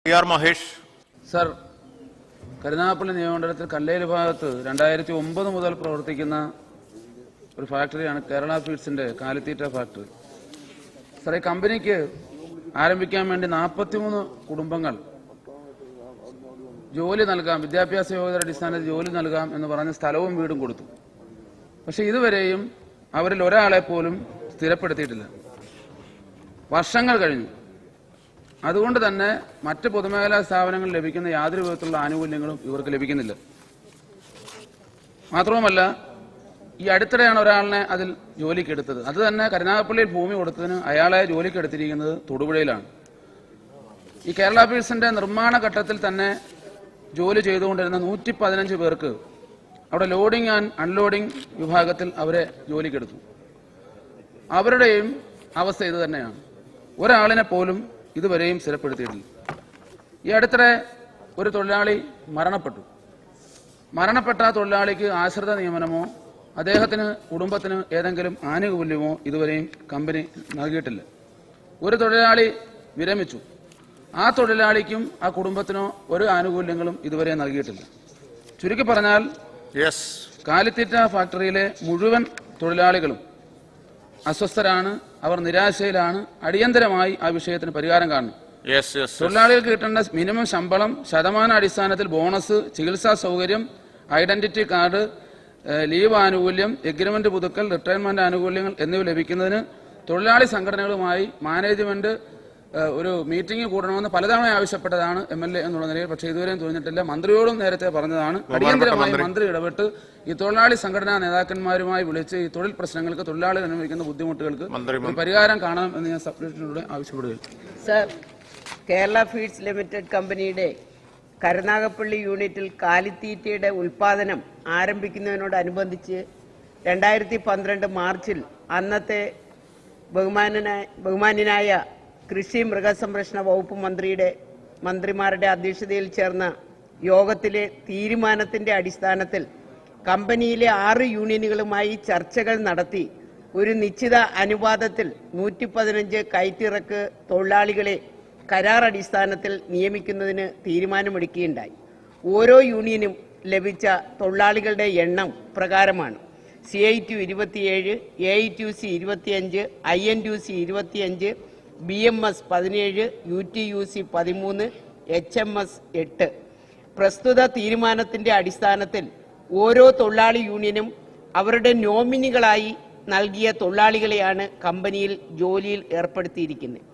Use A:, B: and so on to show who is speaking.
A: PR Mahesh.
B: Sir, Karunagappally നിയമമണ്ഡലത്തിൽ കല്ലേല് ഭാഗത്ത് 2009 മുതൽ പ്രവർത്തിക്കുന്ന ഒരു ഫാക്ടറിയാണ് കേരള ഫീഡ്സിന്റെ കാലിത്തീറ്റ ഫാക്ടറി. സർ, ഈ കമ്പനിക്ക് ആരംഭിക്കാൻ വേണ്ടി 43 കുടുംബങ്ങൾ ജോലി നൽകാം, വിദ്യാഭ്യാസ യോഗ്യതയുടെ അടിസ്ഥാനത്തിൽ ജോലി നൽകാം എന്ന് പറഞ്ഞ് സ്ഥലവും വീടും കൊടുത്തു. പക്ഷെ ഇതുവരെയും അവരിൽ ഒരാളെ പോലും സ്ഥിരപ്പെടുത്തിയിട്ടില്ല. വർഷങ്ങൾ കഴിഞ്ഞു. അതുകൊണ്ട് തന്നെ മറ്റ് പൊതുമേഖലാ സ്ഥാപനങ്ങൾ ലഭിക്കുന്ന യാതൊരു വിധത്തിലുള്ള ആനുകൂല്യങ്ങളും ഇവർക്ക് ലഭിക്കുന്നില്ല. മാത്രവുമല്ല, ഈ അടുത്തിടെയാണ് ഒരാളിനെ അതിൽ ജോലിക്കെടുത്തത്. അത് തന്നെ കരുനാഗപ്പള്ളിയിൽ ഭൂമി കൊടുത്തതിന് അയാളെ ജോലിക്കെടുത്തിരിക്കുന്നത് തൊടുപുഴയിലാണ്. ഈ കേരള ഫീഡ്സിന്റെ നിർമ്മാണ ഘട്ടത്തിൽ തന്നെ ജോലി ചെയ്തുകൊണ്ടിരുന്ന 115 പേർക്ക് അവിടെ ലോഡിംഗ് ആൻഡ് അൺലോഡിംഗ് വിഭാഗത്തിൽ അവരെ ജോലിക്കെടുത്തു. അവരുടെയും അവസ്ഥ ഇത് തന്നെയാണ്. ഒരാളിനെ പോലും ഇതുവരെയും സ്ഥിരപ്പെടുത്തിയിട്ടില്ല. ഈ അടുത്തിടെ ഒരു തൊഴിലാളി മരണപ്പെട്ടു. മരണപ്പെട്ട തൊഴിലാളിക്ക് ആശ്രിത നിയമനമോ അദ്ദേഹത്തിന് കുടുംബത്തിന് ഏതെങ്കിലും ആനുകൂല്യമോ ഇതുവരെയും കമ്പനി നൽകിയിട്ടില്ല. ഒരു തൊഴിലാളി വിരമിച്ചു. ആ തൊഴിലാളിക്കും ആ കുടുംബത്തിനോ ഒരു ആനുകൂല്യങ്ങളും ഇതുവരെ നൽകിയിട്ടില്ല. ചുരുക്കി പറഞ്ഞാൽ കാലിത്തീറ്റ ഫാക്ടറിയിലെ മുഴുവൻ തൊഴിലാളികളും അസ്വസ്ഥരാണ്, അവർ നിരാശയിലാണ്. അടിയന്തരമായി ആ വിഷയത്തിന് പരിഹാരം കാണണം. തൊഴിലാളികൾക്ക് കിട്ടേണ്ട മിനിമം ശമ്പളം, ശതമാന അടിസ്ഥാനത്തിൽ ബോണസ്, ചികിത്സാ സൗകര്യം, ഐഡന്റിറ്റി കാർഡ്, ലീവ് ആനുകൂല്യം, എഗ്രിമെന്റ് പുതുക്കൽ, റിട്ടയർമെന്റ് ആനുകൂല്യങ്ങൾ എന്നിവ ലഭിക്കുന്നതിന് തൊഴിലാളി സംഘടനകളുമായി മാനേജ്മെന്റ് ഒരു മീറ്റിംഗ് കൂടണമെന്ന് പലതവണ ആവശ്യപ്പെട്ടതാണ് MLA എന്നുള്ള നിലയിൽ. പക്ഷേ ഇതുവരെയും തോന്നിയിട്ടില്ല. മന്ത്രിയോടും നേരത്തെ പറഞ്ഞതാണ്. അടിയന്തരമായി മന്ത്രി ഇടപെട്ട് ഈ തൊഴിലാളി സംഘടനാ നേതാക്കന്മാരുമായി വിളിച്ച് ഈ തൊഴിൽ പ്രശ്നങ്ങൾക്ക്, തൊഴിലാളികൾ അനുഭവിക്കുന്ന ബുദ്ധിമുട്ടുകൾക്ക് പരിഹാരം കാണണം എന്ന് ഞാൻ സബ്മിഷനിലൂടെ ആവശ്യപ്പെടുകയാണ്.
C: സർ, കേരള ഫീഡ്സ് ലിമിറ്റഡ് കമ്പനിയുടെ കരുനാഗപ്പള്ളി യൂണിറ്റിൽ കാലിത്തീറ്റയുടെ ഉൽപാദനം ആരംഭിക്കുന്നതിനോടനുബന്ധിച്ച് 2012 മാർച്ചിൽ അന്നത്തെ ബഹുമാന്യനായ കൃഷി മൃഗസംരക്ഷണ വകുപ്പ് മന്ത്രിമാരുടെ അധ്യക്ഷതയിൽ ചേർന്ന യോഗത്തിലെ തീരുമാനത്തിന്റെ അടിസ്ഥാനത്തിൽ കമ്പനിയിലെ 6 യൂണിയനുകളുമായി ചർച്ചകൾ നടത്തി ഒരു നിശ്ചിത അനുപാതത്തിൽ 115 കയറ്റിറക്ക് തൊഴിലാളികളെ കരാർ അടിസ്ഥാനത്തിൽ നിയമിക്കുന്നതിന് തീരുമാനമെടുക്കുകയുണ്ടായി. ഓരോ യൂണിയനും ലഭിച്ച തൊഴിലാളികളുടെ എണ്ണം പ്രകാരമാണ്: CITU 27, AITUC 25, INTUC 25, BMS 17, UTUC 13, HMS 8. പ്രസ്തുത തീരുമാനത്തിന്റെ അടിസ്ഥാനത്തിൽ ഓരോ തൊഴിലാളി യൂണിയനും അവരുടെ നോമിനികളായി നൽകിയ തൊഴിലാളികളെയാണ് കമ്പനിയിൽ ജോലിയിൽ ഏർപ്പെടുത്തിയിരിക്കുന്നത്.